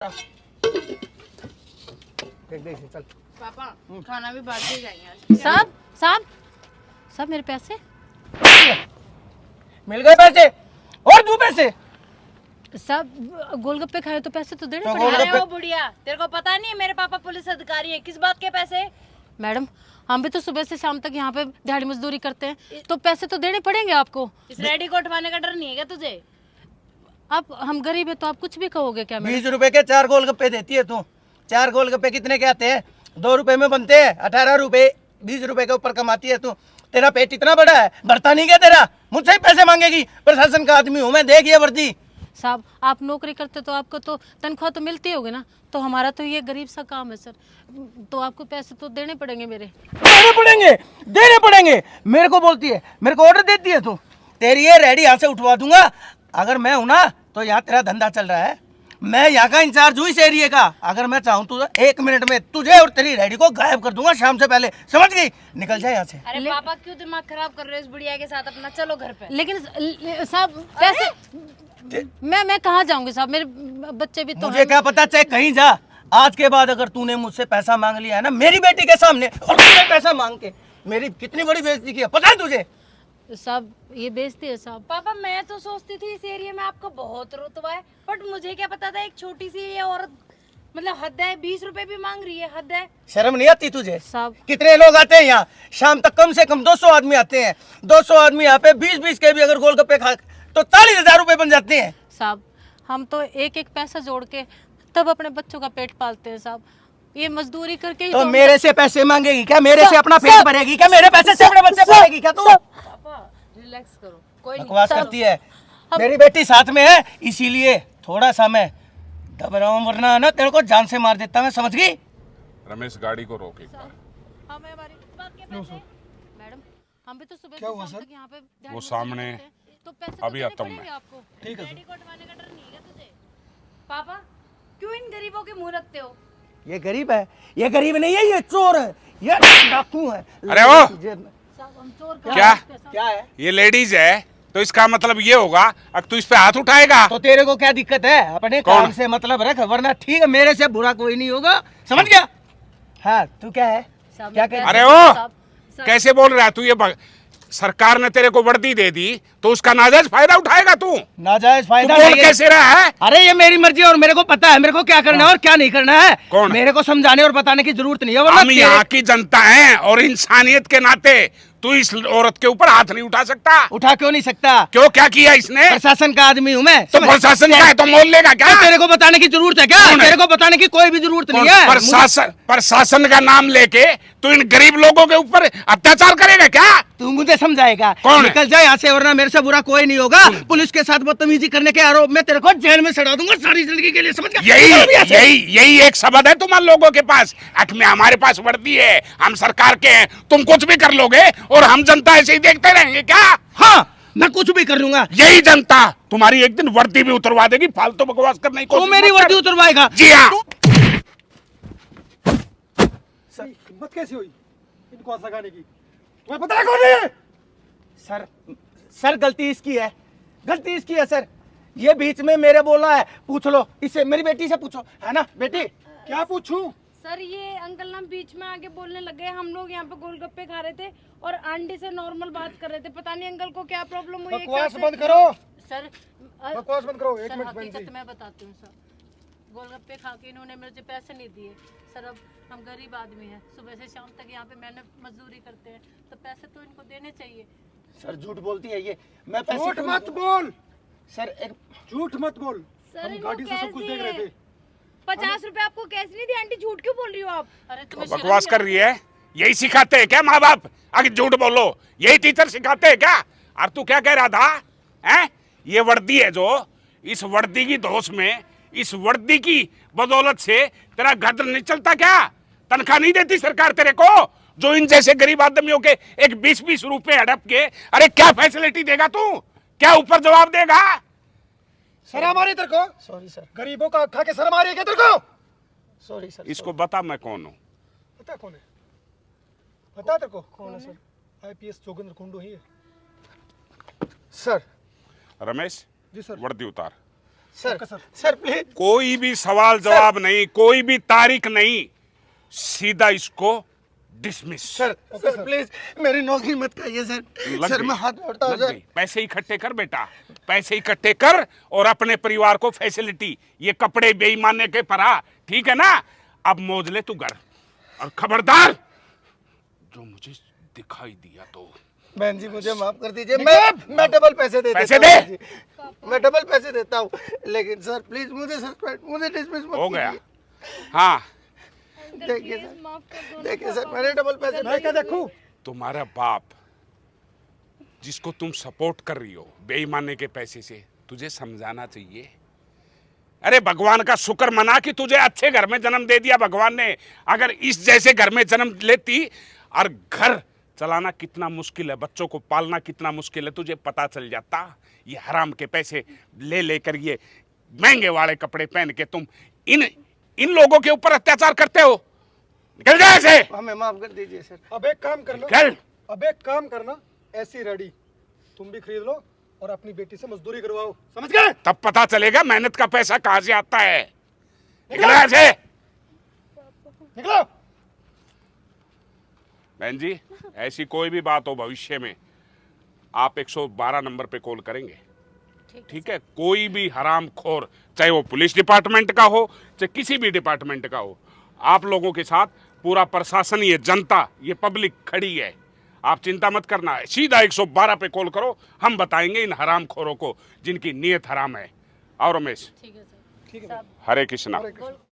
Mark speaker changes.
Speaker 1: चल
Speaker 2: पापा खाना भी बाहर से जाएंगे।
Speaker 3: साहब साहब साहब मेरे पैसे
Speaker 1: मिल गए पैसे और दो पैसे।
Speaker 3: साहब गोलगप्पे खाए तो पैसे तो देने
Speaker 1: तो
Speaker 3: पड़ेंगे।
Speaker 2: अरे वो बुढ़िया, तेरे को पता नहीं है मेरे पापा पुलिस अधिकारी है, किस बात के पैसे?
Speaker 3: मैडम हम भी तो सुबह से शाम तक यहाँ पे दिहाड़ी मजदूरी करते हैं, तो पैसे तो देने पड़ेंगे आपको।
Speaker 2: इस रेडी को उठवाने का डर नहीं है क्या तुझे?
Speaker 3: आप हम गरीब है तो आप कुछ भी कहोगे क्या?
Speaker 1: 20 रुपए के 4 गोलगप्पे देती है तू। 4 गोलगप्पे कितने के आते हैं? 2 रुपए में बनते हैं। 18 रुपए 20 रुपए के ऊपर कमाती है तू। तेरा पेट इतना बड़ा है, भरता नहीं क्या तेरा? मुझसे ही पैसे मांगेगी? प्रशासन का आदमी हूँ मैं, देख ये वर्दी।
Speaker 3: साहब आप नौकरी करते तो आपको तो तनख्वाह तो मिलती होगी ना, तो हमारा तो ये गरीब सा काम है सर, तो आपको पैसे तो देने पड़ेंगे।
Speaker 1: देने पड़ेंगे। मेरे को बोलती है, मेरे को ऑर्डर देती है तू। तेरी ये रेडी यहाँ से उठवा दूंगा। अगर मैं हूं ना तो यहाँ तेरा धंधा चल रहा है, मैं यहाँ का इंचार्ज हूँ इस एरिया का। अगर मैं चाहूँ तो 1 मिनट में तुझे और तेरी रेडी को गायब कर दूंगा शाम से पहले, समझ गई? निकल जाए यहाँ से।
Speaker 2: अरे पापा क्यों दिमाग खराब कर रहे हो इस बुढ़िया के साथ अपना? चलो घर पे।
Speaker 3: लेकिन साहब पैसे मैं कहाँ जाऊंगी साहब, मेरे बच्चे भी तो
Speaker 1: मुझे क्या पता, चाहे कहीं जा। आज के बाद अगर तूने मुझसे पैसा मांग लिया है ना मेरी बेटी के सामने, और तूने पैसा मांग के मेरी कितनी बड़ी बेइज्जती की है पता है तुझे?
Speaker 3: साहब ये बेइज्जती है साहब।
Speaker 2: पापा मैं तो सोचती थी इस एरिया में आपका बहुत रुतबा है, बट मुझे क्या पता था एक छोटी सी ये औरत, मतलब हद है, 20 रुपए भी मांग रही है, हद है।
Speaker 1: शर्म नहीं आती तुझे?
Speaker 3: साहब
Speaker 1: कितने लोग आते हैं यहाँ शाम तक? कम से कम 200 आदमी आते हैं। 200 आदमी यहाँ पे 20-20 के भी अगर गोलगप्पे खा तो 40,000 रुपए बन जाते हैं।
Speaker 3: साहब हम तो एक एक पैसा जोड़ के तब अपने बच्चों का पेट पालते हैं साहब, ये मजदूरी करके ही
Speaker 1: तो
Speaker 3: तो
Speaker 1: मेरे से पैसे मांगेगी क्या? मेरे से अपना पेट भरेगी क्या? मेरे पैसे से अपने बच्चे पालेगी क्या तू?
Speaker 2: पापा रिलैक्स करो, कोई नहीं।
Speaker 1: बकवास करती है। मेरी बेटी साथ में है इसीलिए थोड़ा सा मैं दब रहा हूँ, वरना ना तेरे को जान से मार देता मैं, समझ गई?
Speaker 4: रमेश गाड़ी को रोक एक बार।
Speaker 3: हमें हमारी बात के पैसे मैडम, हम भी तो सुबह से
Speaker 1: हुआ
Speaker 3: शाम
Speaker 1: सर?
Speaker 3: तक यहाँ पे दिहाड़ी
Speaker 4: वो
Speaker 3: मजदूरी
Speaker 4: सामने
Speaker 3: करते हैं, तो पैसे तो
Speaker 4: अभी
Speaker 3: देने
Speaker 4: आता हूँ
Speaker 3: पड़ेंगे
Speaker 4: मैं।
Speaker 3: आपको।
Speaker 1: ठीक है
Speaker 2: रेडी को उठवाने का डर नहीं है क्या तुझे? पापा क्यों इन गरीबों के मुंह रखते हो?
Speaker 1: ये गरीब है, ये गरीब नहीं है, ये चोर है, ये डाकू है।
Speaker 4: अरे ओ!
Speaker 3: साहब हम चोर
Speaker 4: क्या?
Speaker 1: क्या है?
Speaker 4: ये लेडीज है तो इसका मतलब ये होगा अब तू इस पे हाथ उठाएगा।
Speaker 1: तो तेरे को क्या दिक्कत है? अपने
Speaker 4: कौन?
Speaker 1: काम से मतलब रख, वरना ठीक है मेरे से बुरा कोई नहीं होगा, समझ गया? हाँ तू क्या है?
Speaker 3: साहब,
Speaker 1: क्या
Speaker 3: मैं
Speaker 1: कर?
Speaker 4: अरे
Speaker 3: साहब,
Speaker 4: ओ
Speaker 3: साहब,
Speaker 4: कैसे बोल रहा है तू? ये सरकार ने तेरे को वर्दी दे दी तो उसका नाजायज फायदा उठाएगा तू?
Speaker 1: नाजायज
Speaker 4: तू
Speaker 1: फायदा
Speaker 4: बोल
Speaker 1: नहीं है।
Speaker 4: कैसे रहा है?
Speaker 1: अरे ये मेरी मर्जी है और मेरे को पता है मेरे को क्या करना है और क्या नहीं करना है।
Speaker 4: कौन?
Speaker 1: मेरे को समझाने और बताने की जरूरत नहीं है, वरना
Speaker 4: हम यहाँ की जनता हैं और इंसानियत के नाते तू इस औरत के ऊपर हाथ नहीं उठा सकता।
Speaker 1: उठा क्यों नहीं सकता?
Speaker 4: क्यों, क्या किया इसने?
Speaker 1: प्रशासन का आदमी हूँ मैं।
Speaker 4: तो प्रशासन का है तो मोल लेगा क्या?
Speaker 1: तेरे को बताने की जरूरत है क्या?
Speaker 4: कौन है?
Speaker 1: तेरे को बताने की कोई भी जरूरत नहीं है।
Speaker 4: प्रशासन का नाम लेके तू इन गरीब लोगों के ऊपर अत्याचार करेगा क्या?
Speaker 1: तू मुझे समझाएगा?
Speaker 4: कौन है?
Speaker 1: निकल जाए यहाँ से, वरना मेरे से बुरा कोई नहीं होगा। पुलिस के साथ बदतमीजी करने के आरोप में तेरे को जेल में सड़ा दूंगा सारी जिंदगी के लिए, समझ गया?
Speaker 4: यही एक सबद है तुम लोगों के पास। में हमारे पास वर्दी है, हम सरकार के हैं, तुम कुछ भी कर लोगे और हम जनता ऐसे ही देखते रहेंगे क्या?
Speaker 1: हाँ मैं कुछ भी कर लूंगा।
Speaker 4: यही जनता तुम्हारी एक दिन वर्दी भी उतरवा देगी। फालतू बकवास करने की
Speaker 1: तू
Speaker 4: कोशिश
Speaker 1: मेरी
Speaker 4: मत कर।
Speaker 1: वर्दी उतरवाएगा?
Speaker 4: जी हाँ।
Speaker 5: हिम्मत कैसी हुई इनको हाथ लगाने की? तुम्हें पता है कौन है?
Speaker 1: सर गलती इसकी है, गलती इसकी है सर। ये बीच में मेरे बोलना है, पूछ लो इससे, मेरी बेटी से पूछो, है ना बेटी?
Speaker 5: क्या पूछूं?
Speaker 2: सर ये अंकल ना बीच में आके बोलने लग गए, हम लोग यहाँ पे गोलगप्पे खा रहे थे और आंटी से नॉर्मल बात कर रहे थे, पता नहीं अंकल को क्या प्रॉब्लम हुई है।
Speaker 5: बकवास
Speaker 2: क्या
Speaker 5: बंद करो,
Speaker 3: सर
Speaker 5: बकवास बंद करो। एक
Speaker 3: सर
Speaker 5: मिनट बहन
Speaker 3: हकीकत
Speaker 5: जी,
Speaker 3: मैं बताती हूँ सर, गोलगप्पे खा के इन्होंने मुझे पैसे नहीं दिए सर। अब हम गरीब आदमी हैं, सुबह से शाम तक यहाँ पे मैंने मजदूरी करते हैं, तो पैसे तो इनको देने चाहिए।
Speaker 1: सर झूठ बोलती है ये, मैं पैसे
Speaker 5: झूठ
Speaker 1: क्यों
Speaker 5: मत
Speaker 1: दूं?
Speaker 5: बोल,
Speaker 1: सर एक
Speaker 5: झूठ मत बोल।
Speaker 2: सर
Speaker 5: हम
Speaker 2: इनको
Speaker 5: गाड़ी से सब कुछ
Speaker 2: कैसे
Speaker 5: देख रहे थे।
Speaker 2: 50 रुपए आपको कैसे नहीं दिए? आंटी झूठ क्यों बोल रही हो आप?
Speaker 3: अरे तुम्हें
Speaker 4: बकवास कर रही है? यही सिखाते हैं क्या माँ बाप? आगे झूठ बोलो, यही टीचर सिखाते हैं क्या? और तू क्या कह रहा था? हैं? ये वर्दी है जो, इस वर्दी की धौंस में, इस वर्दी की बदौलत से तेरा घर नहीं चलता क्या? तनख्वाह नहीं देती सरकार तेरे को, जो इन जैसे गरीब आदमियों के एक 20-20 रुपए हड़प के, अरे क्या फैसिलिटी देगा तू? क्या ऊपर जवाब देगा?
Speaker 5: शर्म आ रही तेरे को?
Speaker 1: सॉरी सर,
Speaker 5: गरीबों का खा के शर्म आ रही है क्या तेरे को?
Speaker 1: Sorry sir.
Speaker 4: इसको बता मैं कौन हूँ।
Speaker 5: पता कौन है? पता तेरे को?
Speaker 1: कौन है सर?
Speaker 5: आईपीएस जोगेंद्र कुंडू ही है सर।
Speaker 4: रमेश
Speaker 5: जी सर।
Speaker 4: वर्दी उतार।
Speaker 1: सर सर प्लीज
Speaker 4: कोई भी सवाल जवाब नहीं, कोई भी तारीख नहीं, सीधा इसको डिसमिस।
Speaker 1: सर सर प्लीज मेरी नौकरी मत खाइए सर। सर मैं हाथ जोड़ता हूँ सर।
Speaker 4: पैसे इकट्ठे कर बेटा, पैसे इकट्ठे कर और अपने परिवार को फैसिलिटी, ये कपड़े बेईमाने के परा, ठीक है ना? अब मौज ले तू घर, और खबरदार जो मुझे दिखाई दिया तो।
Speaker 1: बहन जी मुझे माफ कर दीजिए, मैं डबल पैसे दे
Speaker 4: पैसे
Speaker 1: देता हूँ
Speaker 4: दे।
Speaker 1: बहन जी। मैं डबल पैसे देता हूँ, लेकिन सर प्लीज मुझे सस्पेंड, मुझे डिसमिस मत
Speaker 4: हो गया।
Speaker 1: कीजिए।
Speaker 4: हाँ
Speaker 1: देखिए
Speaker 2: प्लीज
Speaker 1: सर,
Speaker 2: माफ कर दो ना
Speaker 1: देखिए सर
Speaker 2: पापा।
Speaker 1: मैंने डबल पैसे
Speaker 5: मैं क्या देखूं?
Speaker 4: तुम्हारा बाप जिसको तुम सपोर्ट कर रही हो बेईमाने के पैसे से, तुझे समझाना चाहिए। अरे भगवान का शुक्र मना कि तुझे अच्छे घर में जन्म दे दिया भगवान ने। अगर इस जैसे घर में जन्म लेती, और घर चलाना कितना मुश्किल है, बच्चों को पालना कितना मुश्किल है, तुझे पता चल जाता। ये हराम के पैसे ले लेकर ये महंगे वाले कपड़े पहन के तुम इन लोगों के ऊपर अत्याचार करते हो। निकल जाए ऐसे।
Speaker 1: हमें माफ कर दीजिए सर।
Speaker 5: अब एक काम करना,
Speaker 4: निकल।
Speaker 5: अब एक काम करना, ऐसी रेडी तुम भी खरीद लो और अपनी बेटी से मजदूरी करवाओ, समझ गए?
Speaker 4: तब पता चलेगा मेहनत का पैसा कहां से आता है। निकल ऐसे।
Speaker 5: निकलो।
Speaker 4: बहन जी, ऐसी कोई भी बात हो भविष्य में, आप 112 नंबर पे कॉल करेंगे, ठीक है? कोई भी हरामखोर, चाहे वो पुलिस डिपार्टमेंट का हो, चाहे किसी भी डिपार्टमेंट का हो, आप लोगों के साथ पूरा प्रशासन, ये जनता, ये पब्लिक खड़ी है। आप चिंता मत करना, सीधा 112 पे कॉल करो, हम बताएंगे इन हरामखोरों को जिनकी नीयत हराम है। और रमेश,
Speaker 3: ठीक है सर।
Speaker 5: ठीक है।
Speaker 4: हरे कृष्णा।
Speaker 5: हरे कृष्ण।